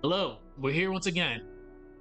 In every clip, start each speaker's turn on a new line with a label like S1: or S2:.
S1: Hello, we're here once again.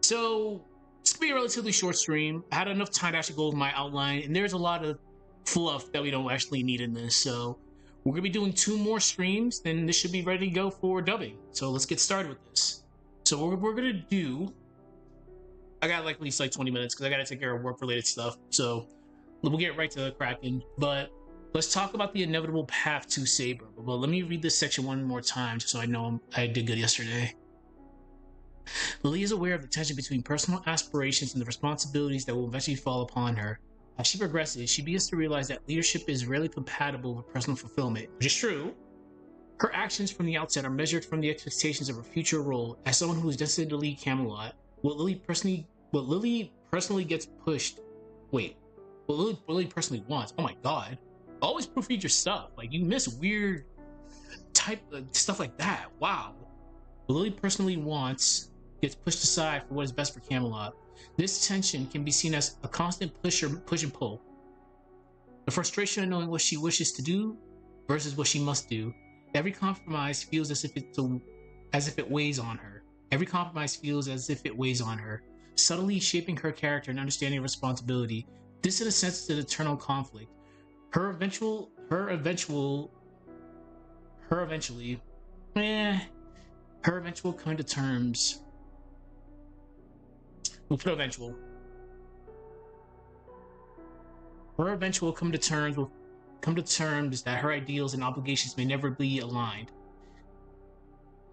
S1: So, it's gonna be a relatively short stream. I had enough time to actually go over my outline, and there's a lot of fluff that we don't actually need in this. So, we're gonna be doing two more streams, then this should be ready to go for dubbing. So, let's get started with this. So, what we're gonna do, I got like at least like 20 minutes because I gotta take care of work related stuff. So, we'll get right to the cracking. But let's talk about the inevitable path to Saber. But let me read this section one more time just so I know I did good yesterday. Lily is aware of the tension between personal aspirations and the responsibilities that will eventually fall upon her. As she progresses, she begins to realize that leadership is rarely compatible with personal fulfillment, which is true. Her actions from the outset are measured from the expectations of her future role as someone who is destined to lead Camelot. What Lily personally gets pushed. Wait, what Lily personally wants. Oh my god! Always proofread your stuff. Like you miss weird type of stuff like that. Wow. What Lily personally wants gets pushed aside for what is best for Camelot. This tension can be seen as a constant push and pull. The frustration of knowing what she wishes to do versus what she must do. Every compromise feels as if it weighs on her. Every compromise feels as if it weighs on her, subtly shaping her character and understanding of responsibility. This, in a sense, is an eternal conflict. Her eventual, her eventual, her eventually, eh, her eventual coming to terms. We'll put eventual. Her eventual come to terms that her ideals and obligations may never be aligned.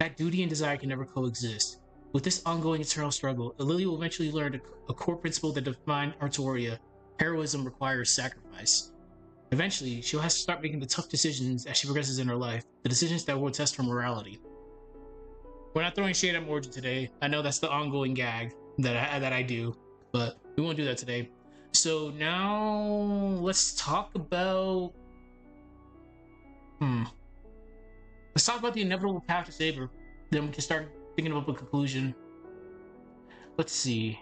S1: That duty and desire can never coexist. With this ongoing eternal struggle, Lily will eventually learn a core principle that defined Artoria: heroism requires sacrifice. Eventually, she'll have to start making the tough decisions as she progresses in her life, the decisions that will test her morality. We're not throwing shade at Morgan today. I know that's the ongoing gag that I do, but we won't do that today. So now let's talk about hmm. Let's talk about the inevitable path to Saber. Then we can start thinking about a conclusion. Let's see.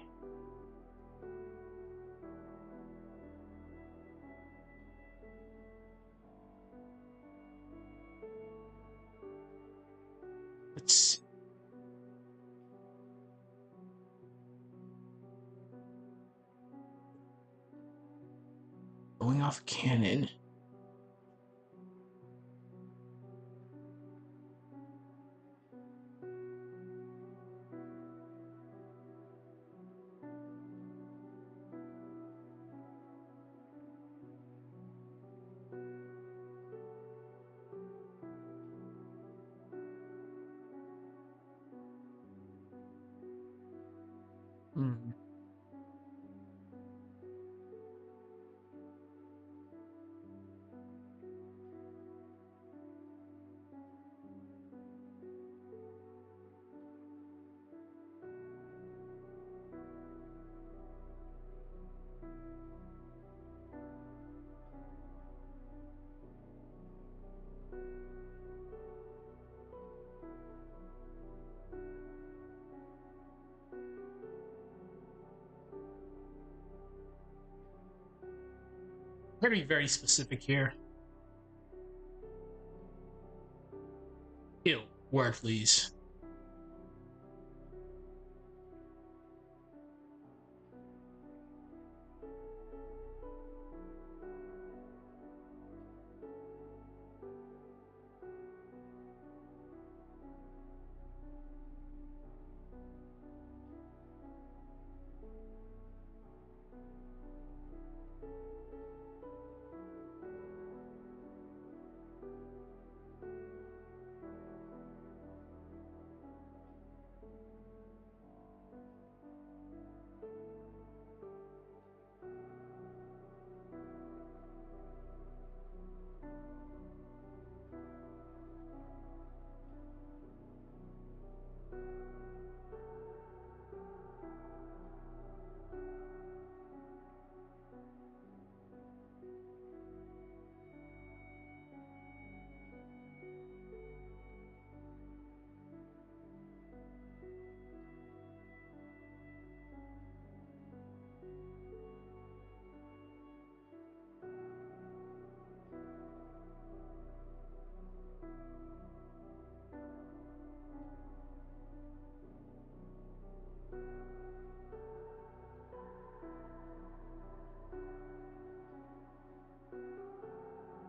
S1: Let's see. Going off canon. Hmm. We're gonna be very specific here. Ew. Word, please.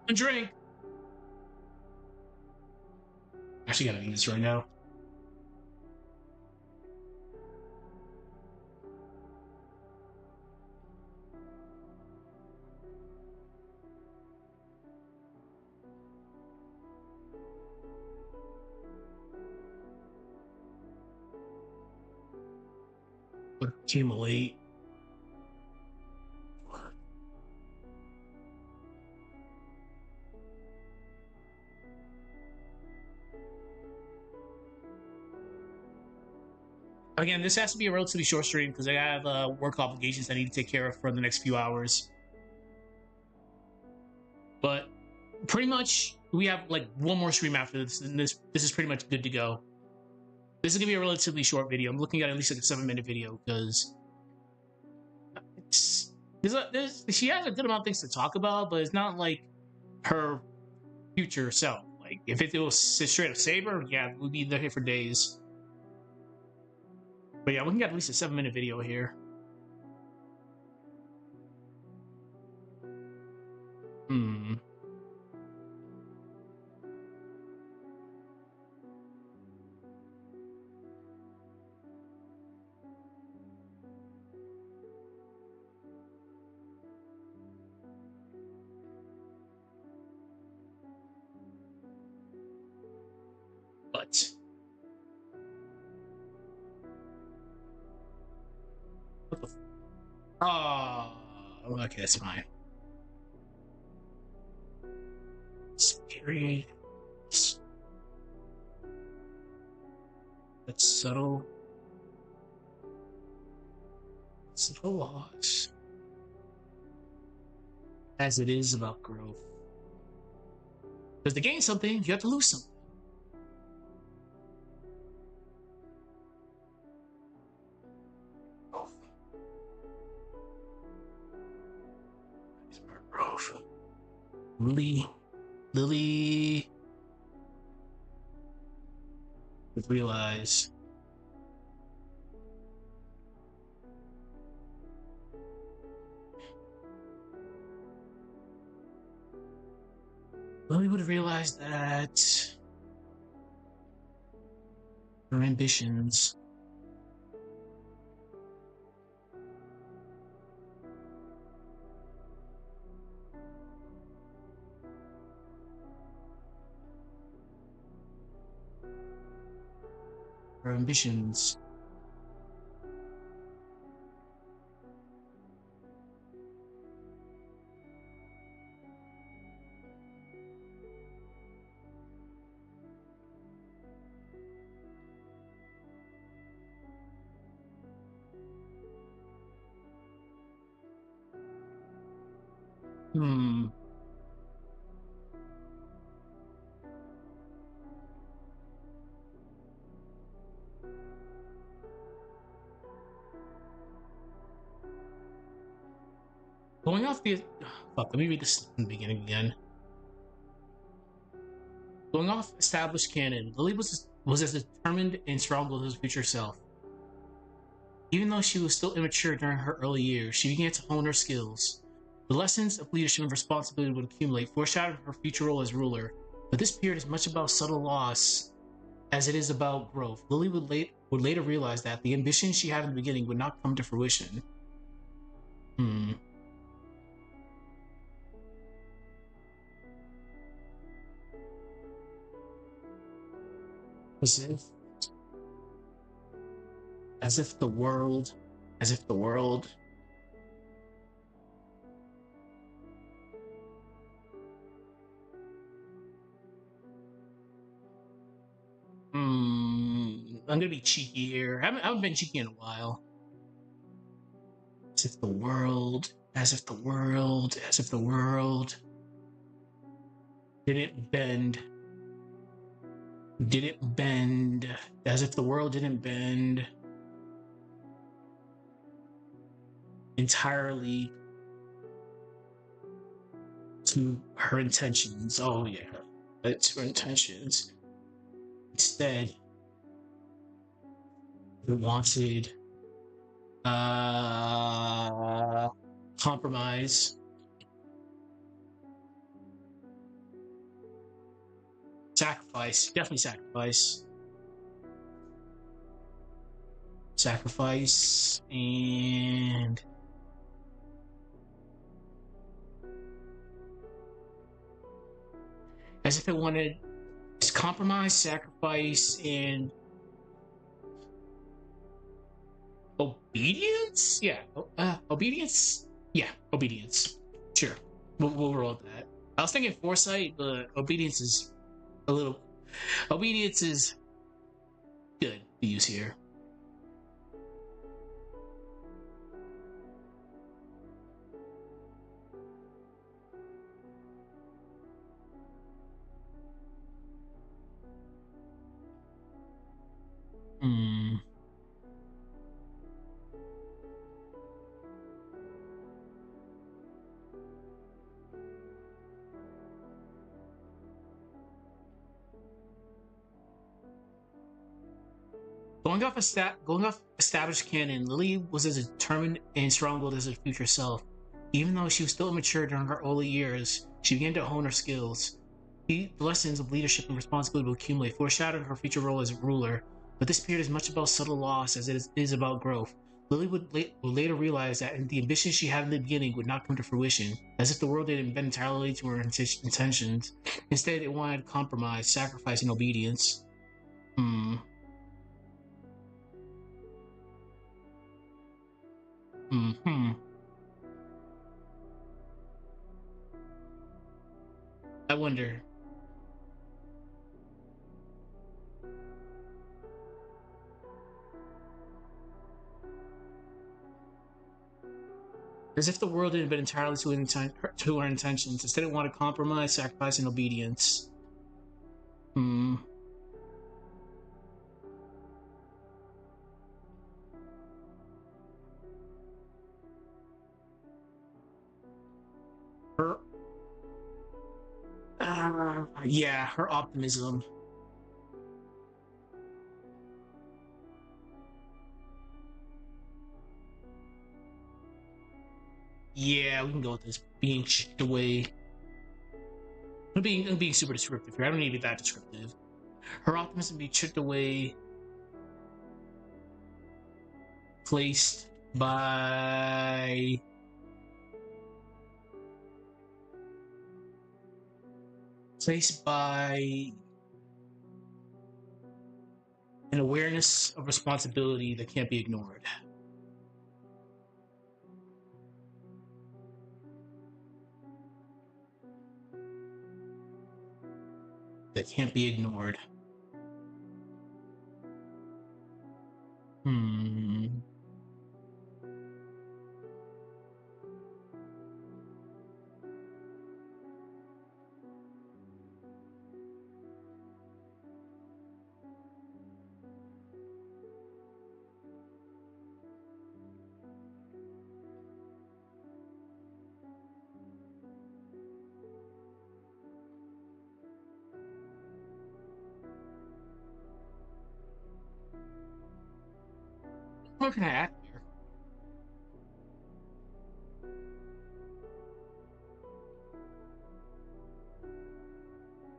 S1: A drink. Actually, gotta do this right now. Accumulate. Again, this has to be a relatively short stream because I have work obligations I need to take care of for the next few hours. But pretty much, we have like one more stream after this, and this is pretty much good to go. This is gonna be a relatively short video. I'm looking at least like a 7-minute video because she has a good amount of things to talk about, but it's not like her future self. Like if it was straight up Saber, yeah, we'd be there for days. But yeah, we can get at least a 7-minute video here. Hmm. But what the? Oh, okay, that's fine. Spirit. That's subtle. Subtle loss. As it is about growth. Because to gain something, you have to lose something. Growth. Lily would realize Lily would have realized that her ambitions her ambitions hmm going off the fuck, let me read this in the beginning again. Going off established canon, Lily was as determined and strong as her future self. Even though she was still immature during her early years, she began to hone her skills. The lessons of leadership and responsibility would accumulate, foreshadowing her future role as ruler. But this period is much about subtle loss as it is about growth. Lily would later realize that the ambition she had in the beginning would not come to fruition. Hmm. As if, as if the world, as if the world. I'm gonna be cheeky here. I haven't been cheeky in a while. As if the world, as if the world, as if the world didn't bend. Didn't bend. As if the world didn't bend entirely to her intentions. Oh yeah, to her intentions. Instead, it wanted compromise Sacrifice. Definitely sacrifice. Sacrifice and as if it wanted it's compromise, sacrifice, and obedience? Yeah. Obedience? Yeah, obedience. Sure. We'll roll with that. I was thinking foresight, but obedience is a little. Obedience is good to use here. Hmm. Going off established canon, Lily was as determined and strong-willed as her future self. Even though she was still immature during her early years, she began to hone her skills. The lessons of leadership and responsibility will accumulate, foreshadowing her future role as a ruler. But this period is much about subtle loss as it is about growth. Lily would later realize that the ambition she had in the beginning would not come to fruition, as if the world didn't bend entirely to her intentions. Instead, it wanted compromise, sacrifice, and obedience. Hmm. Hmm. I wonder. As if the world didn't bend entirely to her intentions. Instead, it wanted compromise, sacrifice, and obedience. Hmm. Her, yeah, her optimism. Yeah, we can go with this. Being chipped away. I'm being super descriptive here. I don't need to be that descriptive. Her optimism being chipped away, placed by placed by an awareness of responsibility that can't be ignored. That can't be ignored. Hmm. What can I add here?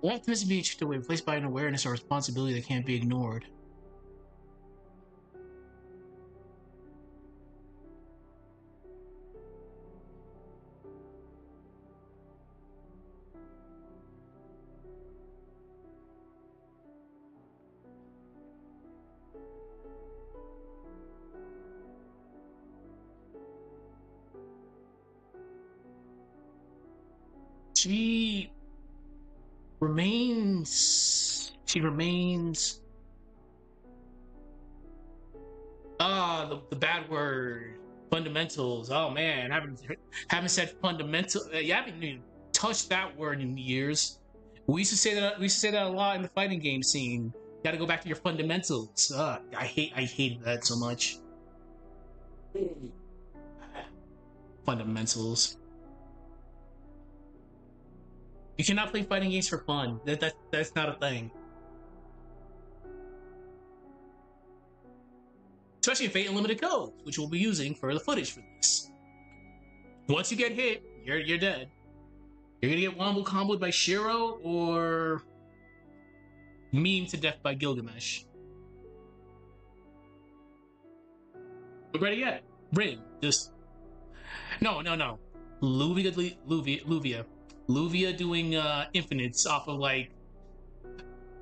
S1: Optimism being chipped away, replaced by an awareness or responsibility that can't be ignored. She remains the bad word fundamentals. Oh man, haven't said fundamental. Yeah, I haven't even touched that word in years. We used to say that a lot in the fighting game scene. You got to go back to your fundamentals. I hated that so much. Fundamentals. You cannot play fighting games for fun. That's not a thing. Especially in Fate Unlimited Codes, which we'll be using for the footage for this. Once you get hit, you're dead. You're gonna get wombo comboed by Shiro or Meme to death by Gilgamesh. But ready yet? Rin. Just no, no, no. Luvia doing infinites off of like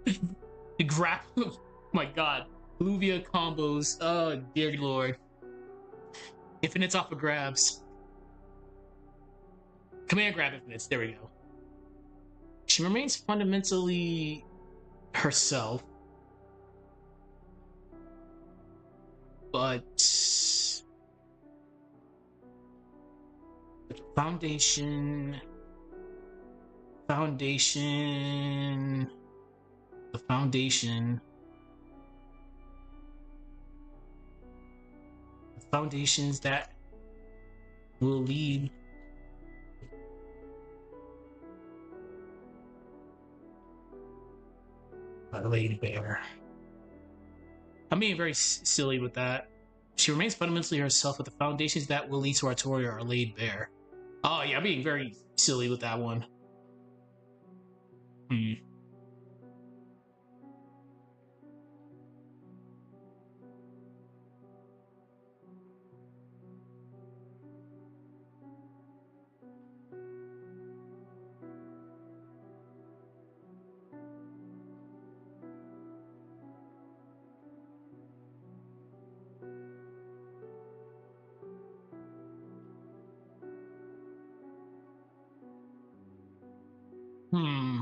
S1: the grapple. My God, Luvia combos. Oh dear lord, infinites off of grabs. Command grab infinites. There we go. She remains fundamentally herself, but foundation, foundation, the foundation, the foundations that will lead. Laid bare. I'm being very silly with that. She remains fundamentally herself, but the foundations that will lead to Artoria are laid bare. Oh yeah, I'm being very silly with that one. Hmm. Hmm.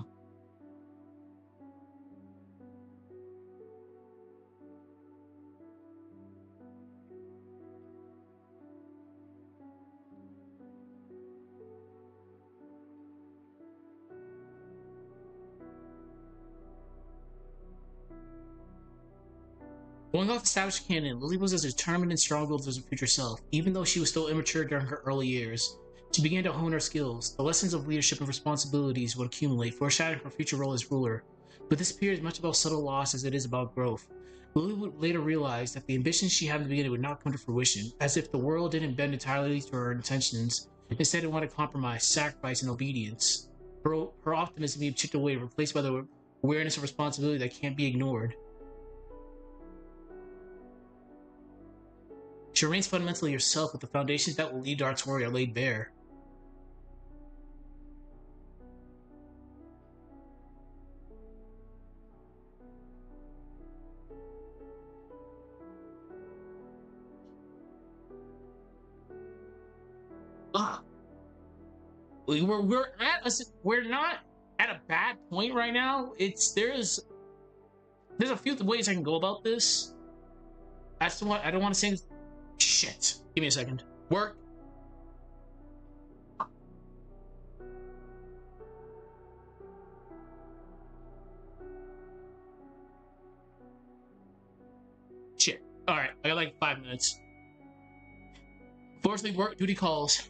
S1: Going off established canon, Lily was as determined and strong-willed as her future self. Even though she was still immature during her early years, she began to hone her skills. The lessons of leadership and responsibilities would accumulate, foreshadowing her future role as ruler. But this period is much about subtle loss as it is about growth. Lily would later realize that the ambitions she had in the beginning would not come to fruition, as if the world didn't bend entirely to her intentions. Instead, it wanted compromise, sacrifice, and obedience. Her optimism being chipped away, replaced by the awareness of responsibility that can't be ignored. She remains fundamentally herself, but the foundations that will lead to our story are laid bare. Ugh. We're not at a bad point right now. There's a few ways I can go about this. That's the one I don't want to say. Shit. Give me a second. Work. Shit. All right. I got like 5 minutes. Fortunately, work duty calls.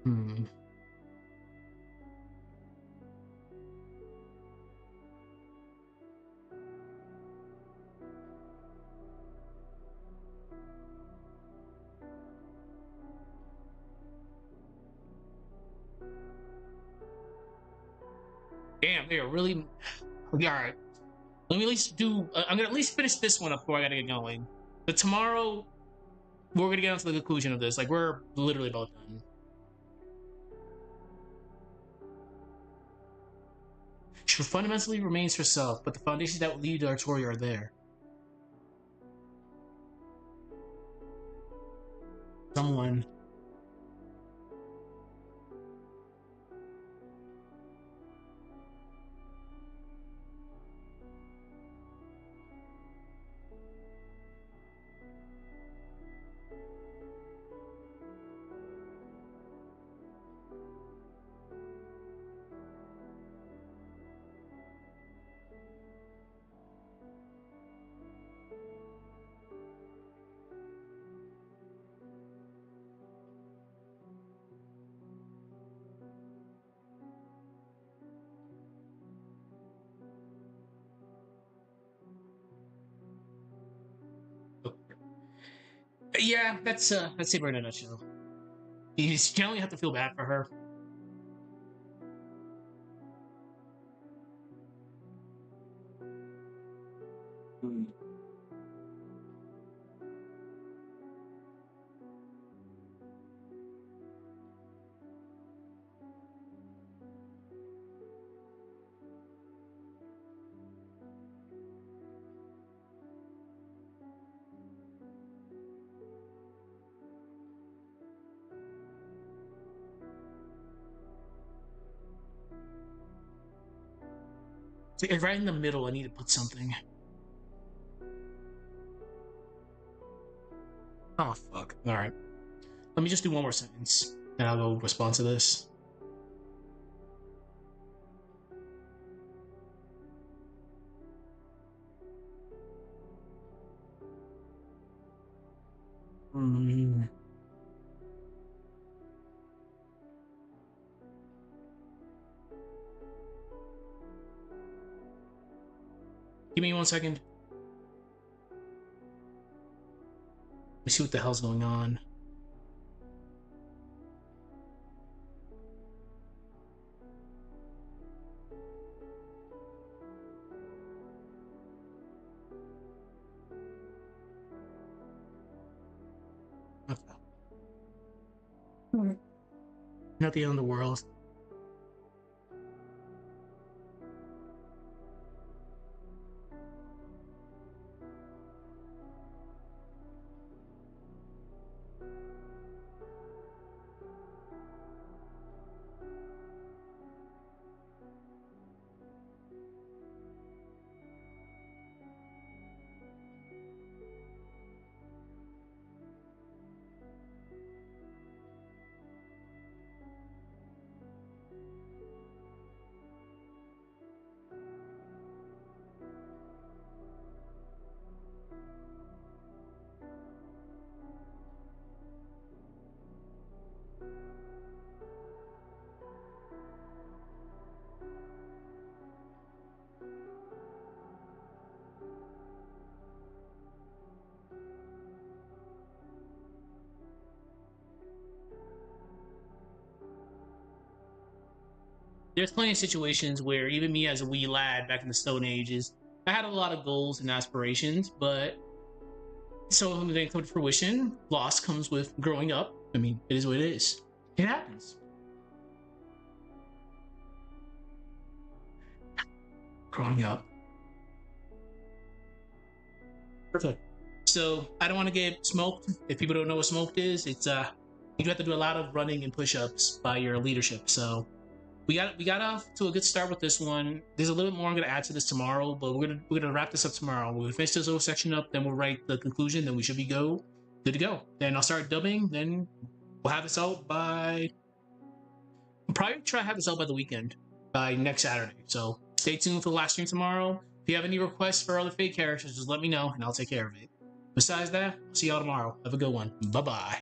S1: Hmm. Damn, they are really. All right. Let me at least do. I'm gonna at least finish this one up before I gotta get going. But tomorrow we're gonna get onto the conclusion of this. Like we're literally about done. She fundamentally remains herself, but the foundations that will lead to Artoria are there. Someone. Yeah, that's Saber in a nutshell. You just generally have to feel bad for her. Hmm. See, right in the middle, I need to put something. Oh, fuck. All right. Let me just do one more sentence, and I'll go respond to this. Mm. Give me 1 second. Let me see what the hell's going on. Okay. Not the end of the world. There's plenty of situations where even me as a wee lad back in the Stone Ages, I had a lot of goals and aspirations, but some of them didn't come to fruition. Loss comes with growing up. I mean, it is what it is. It happens. Growing up. Perfect. So I don't want to get smoked. If people don't know what smoked is, it's you do have to do a lot of running and push-ups by your leadership. So we got off to a good start with this one. There's a little bit more I'm gonna add to this tomorrow, but we're gonna wrap this up tomorrow. We'll finish this little section up, then we'll write the conclusion, then we should be good to go. Then I'll start dubbing, then we'll have this out by I'll probably try to have this out by the weekend, by next Saturday. So stay tuned for the last stream tomorrow. If you have any requests for other fake characters, just let me know and I'll take care of it. Besides that, I'll see y'all tomorrow. Have a good one. Bye bye.